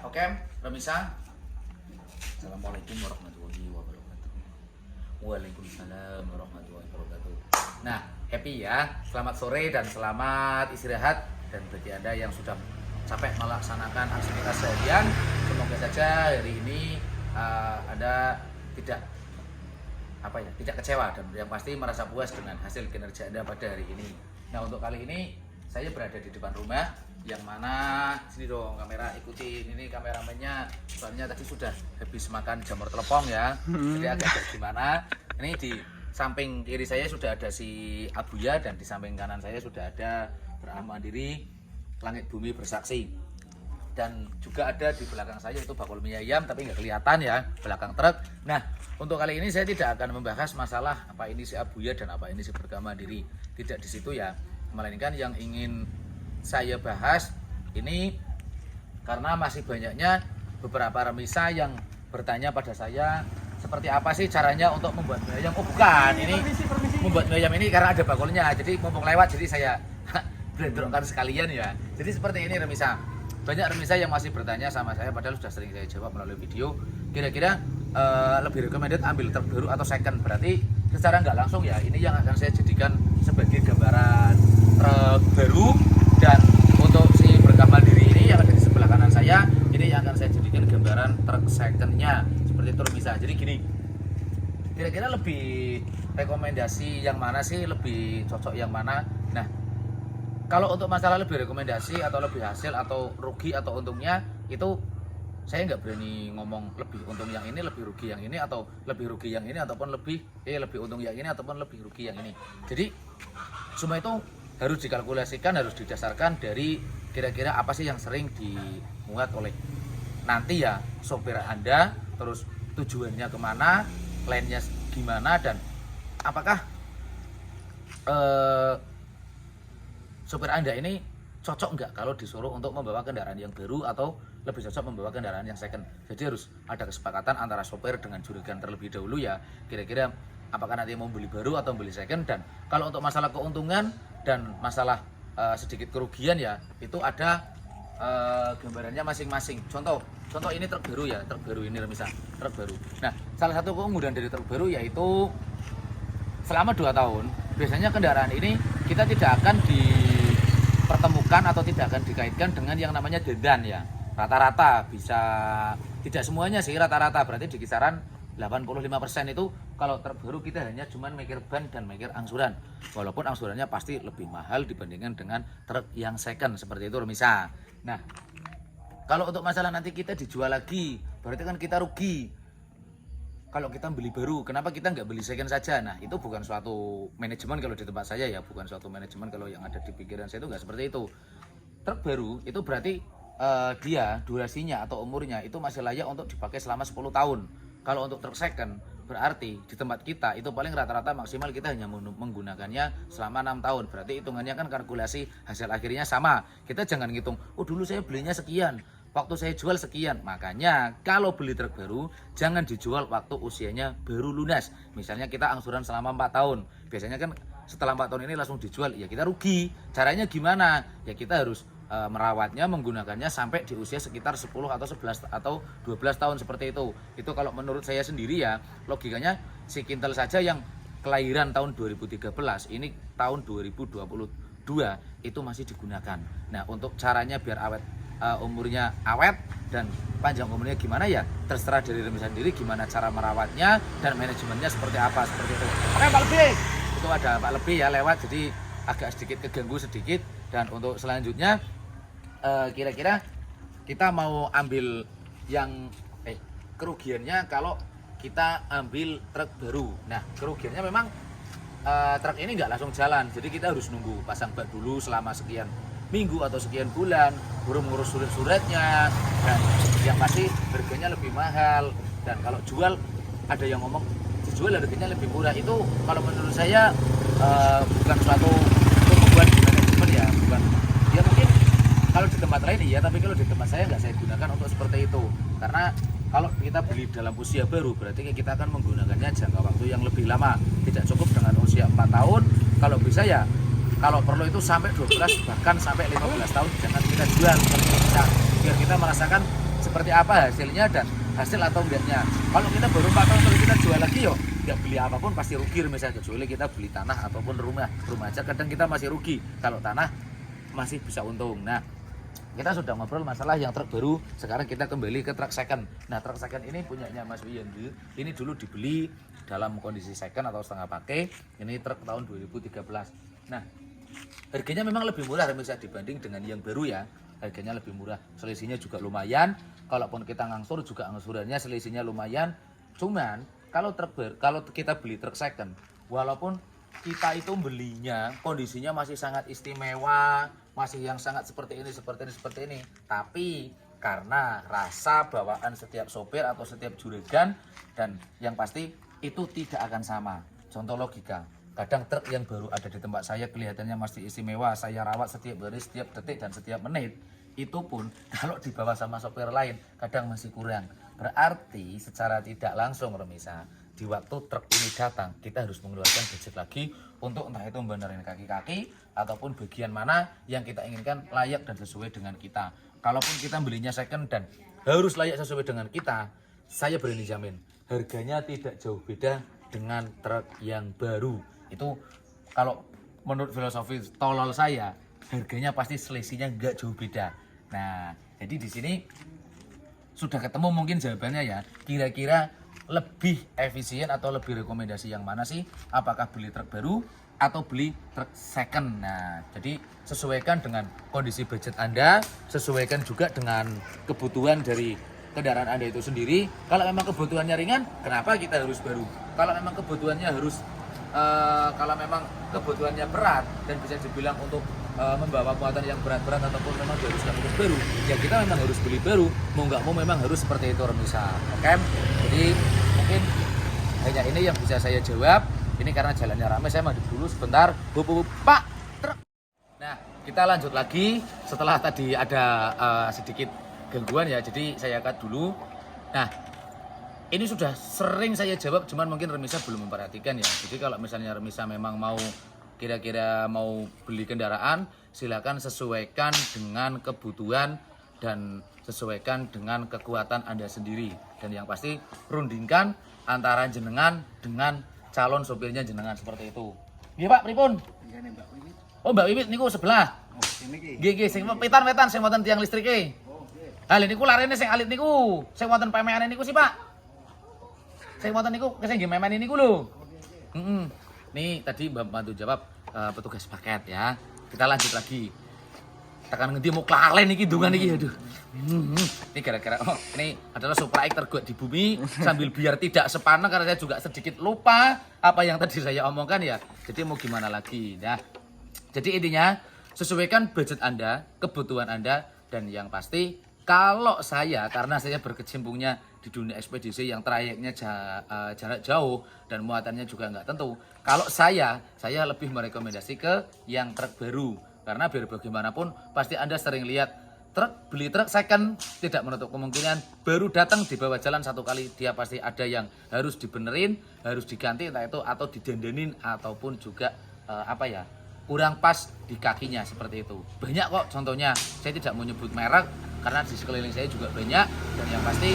Oke, Remisa. Assalamualaikum warahmatullahi wabarakatuh. Waalaikumsalam warahmatullahi wabarakatuh. Nah, happy ya. Selamat sore dan selamat istirahat. Dan bagi Anda yang sudah capek melaksanakan aktivitas seharian, semoga saja hari ini Anda tidak kecewa dan yang pasti merasa puas dengan hasil kinerja Anda pada hari ini. Nah, untuk kali ini saya berada di depan rumah yang mana sini dong kamera, ikutin ini kameramennya, soalnya tadi sudah habis makan jamur telepong ya, jadi agak gimana. Ini di samping kiri saya sudah ada si Abuya dan di samping kanan saya sudah ada Beramal Mandiri Langit Bumi Bersaksi, dan juga ada di belakang saya itu bakul mie ayam tapi nggak kelihatan ya, belakang truk. Nah, untuk kali ini saya tidak akan membahas masalah apa ini si Abuya dan apa ini si Beramal Mandiri, tidak di situ ya, melainkan yang ingin saya bahas ini karena masih banyaknya beberapa remisa yang bertanya pada saya seperti apa sih caranya untuk membuat mie ayam. Oh bukan, ini membuat mie ayam ini karena ada bakulnya, jadi mumpung lewat jadi saya blenderkan sekalian ya. Jadi seperti ini remisa, banyak remisa yang masih bertanya sama saya padahal sudah sering saya jawab melalui video. Kira-kira lebih recommended ambil truk baru atau second? Berarti secara nggak langsung ya, ini yang akan saya jadikan sebagai gambaran truk baru. Dan untuk si Beramal Mandiri ini yang ada di sebelah kanan saya, ini yang akan saya jadikan gambaran truk secondnya seperti itu bisa. Jadi gini, kira-kira lebih rekomendasi yang mana sih, lebih cocok yang mana? Nah, kalau untuk masalah lebih rekomendasi atau lebih hasil atau rugi atau untungnya, itu saya nggak berani ngomong lebih untung yang ini, lebih rugi yang ini, atau lebih rugi yang ini, ataupun lebih untung yang ini, ataupun lebih rugi yang ini. Jadi semua itu harus dikalkulasikan, harus didasarkan dari kira-kira apa sih yang sering dimuat oleh nanti ya sopir Anda, terus tujuannya kemana, plannya gimana, dan apakah sopir Anda ini cocok nggak kalau disuruh untuk membawa kendaraan yang baru atau lebih cocok membawa kendaraan yang second. Jadi harus ada kesepakatan antara sopir dengan juragan terlebih dahulu ya, kira-kira apakah nanti mau beli baru atau beli second. Dan kalau untuk masalah keuntungan dan masalah sedikit kerugian ya, itu ada gambarannya masing-masing. Contoh ini truk baru ya, truk baru ini remisa, truk baru. Nah, salah satu keunggulan dari truk baru yaitu selama 2 tahun biasanya kendaraan ini kita tidak akan dipertemukan atau tidak akan dikaitkan dengan yang namanya dandan ya. Rata-rata bisa, tidak semuanya sih, rata-rata berarti di kisaran 85% itu kalau truk baru kita hanya cuman mikir ban dan mikir angsuran, walaupun angsurannya pasti lebih mahal dibandingkan dengan truk yang second seperti itu remisa. Nah, kalau untuk masalah nanti kita dijual lagi berarti kan kita rugi. Kalau kita beli baru, kenapa kita nggak beli second saja? Nah, itu bukan suatu manajemen kalau di tempat saya ya, bukan suatu manajemen kalau yang ada di pikiran saya itu nggak seperti itu. Truk baru itu berarti dia durasinya atau umurnya itu masih layak untuk dipakai selama 10 tahun. Kalau untuk truk second berarti di tempat kita itu paling rata-rata maksimal kita hanya menggunakannya selama 6 tahun. Berarti hitungannya kan kalkulasi hasil akhirnya sama. Kita jangan ngitung, oh dulu saya belinya sekian, waktu saya jual sekian. Makanya kalau beli truk baru jangan dijual waktu usianya baru lunas. Misalnya kita angsuran selama 4 tahun. Biasanya kan setelah 4 tahun ini langsung dijual, ya kita rugi. Caranya gimana? Ya kita harus merawatnya, menggunakannya sampai di usia sekitar 10 atau 11 atau 12 tahun seperti itu. Itu kalau menurut saya sendiri ya, logikanya si Kintel saja yang kelahiran tahun 2013 ini tahun 2022 itu masih digunakan. Nah, untuk caranya biar awet, umurnya awet dan panjang umurnya gimana ya terserah dari remisa sendiri gimana cara merawatnya dan manajemennya seperti apa, seperti itu. Oke Pak Lebih, itu ada Pak Lebih ya lewat, jadi agak sedikit keganggu sedikit. Dan untuk selanjutnya kira-kira kita mau ambil yang kerugiannya kalau kita ambil truk baru. Nah, kerugiannya memang truk ini nggak langsung jalan, jadi kita harus nunggu pasang bak dulu selama sekian minggu atau sekian bulan, baru mengurus surat-suratnya, dan yang pasti harganya lebih mahal. Dan kalau jual, ada yang ngomong dijual harganya lebih murah, itu kalau menurut saya bukan suatu membuat manajemen ya, bukan ya, mungkin kalau di tempat lain iya, tapi kalau di tempat saya nggak saya gunakan untuk seperti itu. Karena kalau kita beli dalam usia baru berarti kita akan menggunakannya jangka waktu yang lebih lama, tidak cukup dengan usia 4 tahun. Kalau bisa ya, kalau perlu itu sampai 12 bahkan sampai 15 tahun jangan kita jual, biar kita merasakan seperti apa hasilnya dan hasil atau enggaknya. Kalau kita baru 4 tahun terus kita jual lagi yo, nggak beli apapun pasti rugi misalnya, kecuali kita beli tanah ataupun rumah aja kadang kita masih rugi, kalau tanah masih bisa untung. Nah, kita sudah ngobrol masalah yang truk baru, sekarang kita kembali ke truk second. Nah, truk second ini punyanya Mas Wiyandu, ini dulu dibeli dalam kondisi second atau setengah pakai, ini truk tahun 2013. Nah, harganya memang lebih murah misalnya dibanding dengan yang baru ya, harganya lebih murah, selisihnya juga lumayan, kalaupun kita ngangsur juga angsurannya selisihnya lumayan. Cuman kalau kita beli truk second, walaupun kita itu belinya kondisinya masih sangat istimewa, masih yang sangat seperti ini, tapi karena rasa bawaan setiap sopir atau setiap juragan dan yang pasti itu tidak akan sama. Contoh logika, kadang truk yang baru ada di tempat saya kelihatannya masih istimewa, saya rawat setiap hari, setiap detik dan setiap menit, itu pun kalau dibawa sama sopir lain kadang masih kurang. Berarti secara tidak langsung Remisa, di waktu truk ini datang kita harus mengeluarkan budget lagi untuk entah itu membenerin kaki-kaki ataupun bagian mana yang kita inginkan layak dan sesuai dengan kita. Kalaupun kita belinya second dan harus layak sesuai dengan kita, saya berani jamin harganya tidak jauh beda dengan truk yang baru. Itu kalau menurut filosofi tolol saya, harganya pasti selisihnya nggak jauh beda. Nah, jadi di sini sudah ketemu mungkin jawabannya ya. Kira-kira lebih efisien atau lebih rekomendasi yang mana sih? Apakah beli truk baru atau beli truk second? Nah, jadi sesuaikan dengan kondisi budget Anda, sesuaikan juga dengan kebutuhan dari kendaraan Anda itu sendiri. Kalau memang kebutuhannya ringan, kenapa kita harus baru? Kalau memang kebutuhannya kalau memang kebutuhannya berat dan bisa dibilang untuk membawa muatan yang berat-berat ataupun memang diharuskan untuk baru, ya kita memang harus beli baru, mau nggak mau memang harus seperti itu Remisa. Oke, jadi mungkin hanya ini yang bisa saya jawab. Ini karena jalannya ramai, saya mandi dulu sebentar. Pak truk. Nah, kita lanjut lagi setelah tadi ada sedikit gangguan ya, jadi saya cut dulu. Nah, ini sudah sering saya jawab, cuman mungkin Remisa belum memperhatikan ya. Jadi kalau misalnya Remisa memang mau kira-kira mau beli kendaraan, silakan sesuaikan dengan kebutuhan dan sesuaikan dengan kekuatan Anda sendiri. Dan yang pasti rundingkan antara jenengan dengan calon sopirnya jenengan seperti itu. Iya Pak, pripun? Iya nih Mbak Wiwit. Oh Mbak Wiwit niku sebelah. Oh, ini ki. Nggih nggih, sing wetan-wetan sing wonten tiang listrike. Oh, nggih. Hal niku larene sing alit niku, sing wonten pemeane niku sih Pak. Sing wonten niku sing nggih memen niku lho. Heeh. Nih tadi Mbak bantu jawab petugas paket ya. Kita lanjut lagi. Tekan ngendi mau klalen iki dungan iki aduh. Ini gara-gara ini adalah supraik terguat di bumi sambil biar tidak sepaneng karena saya juga sedikit lupa apa yang tadi saya omongkan ya. Jadi mau gimana lagi. Nah, jadi intinya sesuaikan budget Anda, kebutuhan Anda dan yang pasti kalau saya karena saya berkecimpungnya di dunia ekspedisi yang trayeknya jarak jauh dan muatannya juga nggak tentu. Kalau saya lebih merekomendasi ke yang truk baru karena biar bagaimanapun pasti Anda sering lihat beli truk second tidak menutup kemungkinan baru datang di bawah jalan satu kali dia pasti ada yang harus dibenerin, harus diganti entah itu atau didandanin ataupun juga kurang pas di kakinya seperti itu. Banyak kok contohnya. Saya tidak mau nyebut merek karena di sekeliling saya juga banyak dan yang pasti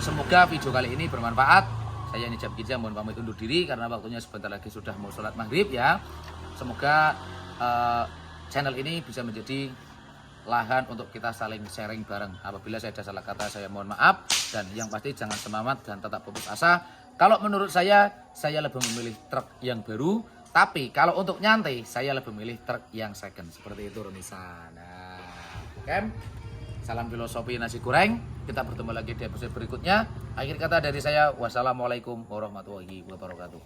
semoga video kali ini bermanfaat. Saya Nijab Kijang mohon pamit undur diri karena waktunya sebentar lagi sudah mau sholat maghrib ya. Semoga channel ini bisa menjadi lahan untuk kita saling sharing bareng. Apabila saya ada salah kata saya mohon maaf dan yang pasti jangan semangat dan tetap putus asa. Kalau menurut saya lebih memilih truk yang baru, tapi kalau untuk nyantai saya lebih memilih truk yang second seperti itu Remisa. Nah, oke. Salam filosofi nasi goreng. Kita bertemu lagi di episode berikutnya. Akhir kata dari saya, wassalamualaikum warahmatullahi wabarakatuh.